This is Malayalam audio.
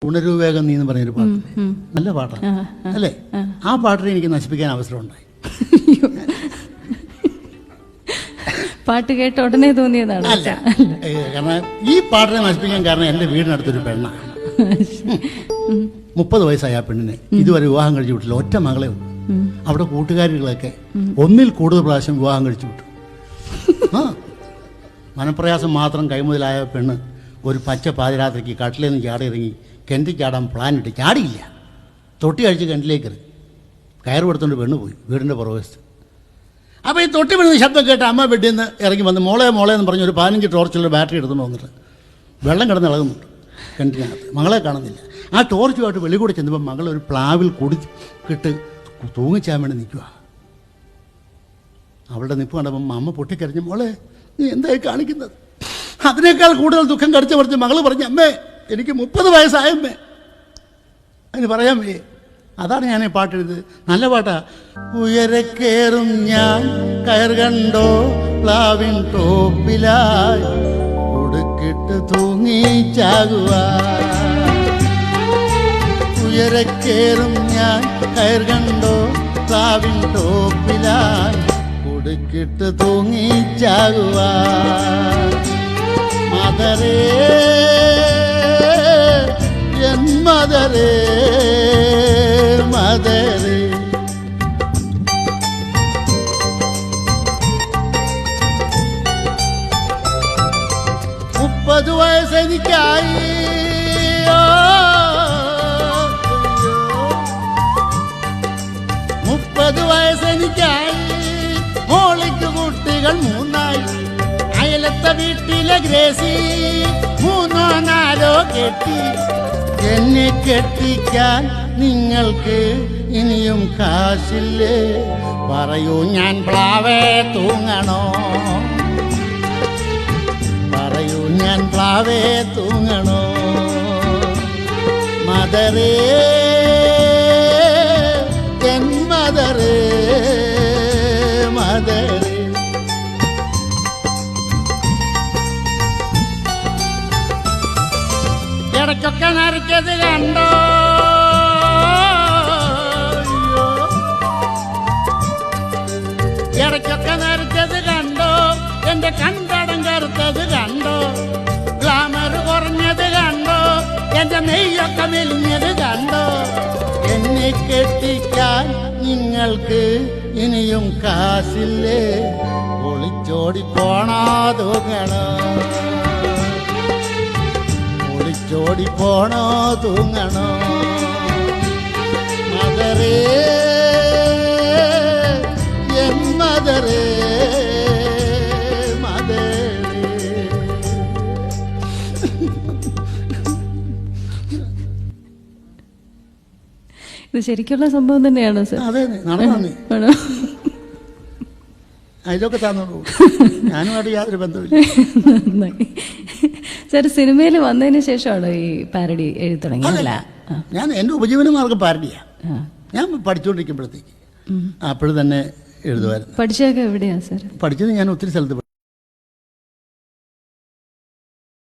ഉണരൂവേഗം നീ എന്ന് പറഞ്ഞൊരു പാട്ട്, നല്ല പാട്ടാണ് അല്ലേ? ആ പാട്ടിനെ എനിക്ക് നശിപ്പിക്കാൻ അവസരം ഉണ്ടായി. പാട്ട് കേട്ട ഉടനെ തോന്നിയതാണ്. അല്ല, കാരണം ഈ പാട്ടിനെ നശിപ്പിക്കാൻ കാരണം എൻ്റെ വീടിനടുത്തൊരു പെണ്ണാണ്. 30 വയസ്സായ ആ പെണ്ണിനെ ഇതുവരെ വിവാഹം കഴിച്ചു വിട്ടില്ല. ഒറ്റ മകളെ ഉള്ളൂ. അവിടെ കൂട്ടുകാരികളൊക്കെ ഒന്നിൽ കൂടുതൽ പ്രാവശ്യം വിവാഹം കഴിച്ചു വിട്ടു. മനപ്രയാസം മാത്രം കൈമുതലായ പെണ്ണ് ഒരു പച്ച പാതിരാത്രിക്ക് കട്ടിലേന്ന് ചാടിയിറങ്ങി കിണറ്റിൽ ചാടാൻ പ്ലാനിട്ട് ചാടിയില്ല. തൊട്ടി കഴിച്ച് കിണറ്റിലേക്ക് എറിഞ്ഞു. കയറ് കൊടുത്തുകൊണ്ട് പെണ്ണ് പോയി വീടിൻ്റെ പുറവശത്ത്. അപ്പോൾ ഈ തൊട്ടി വീഴുന്ന ശബ്ദം കേട്ട് അമ്മ ബെഡിൽ നിന്ന് ഇറങ്ങി വന്ന് മോളെ എന്ന് പറഞ്ഞ് ഒരു 15 ടോർച്ചുള്ള ബാറ്ററി എടുത്തുകൊണ്ട് വന്നിട്ട് വെള്ളം കിടന്ന് ഇളകുന്നുണ്ട് കിണറ്റിനകത്ത്. മകളെ കാണുന്നില്ല. ആ ടോർച്ചുമായിട്ട് വെളി കൂടെ ചെന്നപ്പോൾ മകൾ ഒരു പ്ലാവിൽ കുടിക്കിട്ട് തൂങ്ങിച്ചാൻ വേണ്ടി നിൽക്കുക. അവളുടെ നിപ്പ് കണ്ടപ്പം അമ്മ പൊട്ടിക്കരഞ്ഞു, മോളെ നീ എന്തായി കാണിക്കുന്നത്? അതിനേക്കാൾ കൂടുതൽ ദുഃഖം കടിച്ചു പറിച്ച് മകൾ പറഞ്ഞു, അമ്മേ എനിക്ക് 30 വയസ്സായമ്മേ. അതിന് പറയാൻ വയ്യേ. അതാണ് ഞാൻ ഈ പാട്ടെഴുത്. നല്ല പാട്ടാ. ഉയരെ കയറും ഞാൻ കയർ കണ്ടോ പ്ലാവിൻ ടോപ്പിലായി ഉടുക്കിട്ട് തൂങ്ങിച്ചാകുക. ഉയരെ കയറും ഞാൻ കയർ കണ്ടോ പ്ലാവിൻ ടോപ്പിലായി ഉടുക്കിട്ട് തൂങ്ങിച്ചാകുക. മദരേ എൻ മദരേ മദരേ. 30 വയസ്സെനിക്കായി, 30 വയസ്സെനിക്കായി. മോളിക്ക് കുട്ടികൾ 3 അയലത്തെ വീട്ടിലെ ഗ്രേസി 3 4 കെട്ടി. എന്നെ കെട്ടിക്കാൻ നിങ്ങൾക്ക് ഇനിയും കാശില്ലേ? പറയൂ ഞാൻ പ്ലാവേ തൂങ്ങണോ? പറയൂ ഞാൻ പ്ലാവേ തൂങ്ങണോ? മദരേ എൻ മദരേ മദരേ. ഇടയ്ക്കൊക്കെ നരച്ചത് കണ്ടോ? ഇടയ്ക്കൊക്കെ നരച്ചത് കണ്ടോ? എന്റെ കൺതടം കറുത്തത് കണ്ടോ? ഗ്ലാമർ കുറഞ്ഞത് കണ്ടോ? എന്റെ നെയ്യൊക്കെ മെലിഞ്ഞത് കണ്ടോ? എന്നെ കെട്ടിക്കാൻ നിങ്ങൾക്ക് ഇനിയും കാശില്ലേ? ഒളിച്ചോടി പോണോ തൂങ്ങണോ? ഒളിച്ചോടി പോണോ തൂങ്ങണോ? മദരേ എൻ മദരേ മദരേ. ഇത് ശരിക്കുള്ള സംഭവം തന്നെയാണോ സർ? അതെ, നടന്നു. അതിലൊക്കെ തന്നോളൂ. ഞാനുമായിട്ട് യാതൊരു ബന്ധമില്ല. സാർ സിനിമയിൽ വന്നതിന് ശേഷമാണോ ഈ പാരഡി എഴുതി തുടങ്ങിയതല്ല? ഞാൻ എൻ്റെ ഉപജീവന മാർഗം പാരഡിയാ. ഞാൻ പഠിച്ചുകൊണ്ടിരിക്കുമ്പോഴത്തേക്ക് അപ്പോഴും തന്നെ എഴുതുമായിരുന്നു. പഠിച്ചതൊക്കെ എവിടെയാ സാർ? പഠിച്ചത് ഞാൻ ഒത്തിരി സ്ഥലത്ത്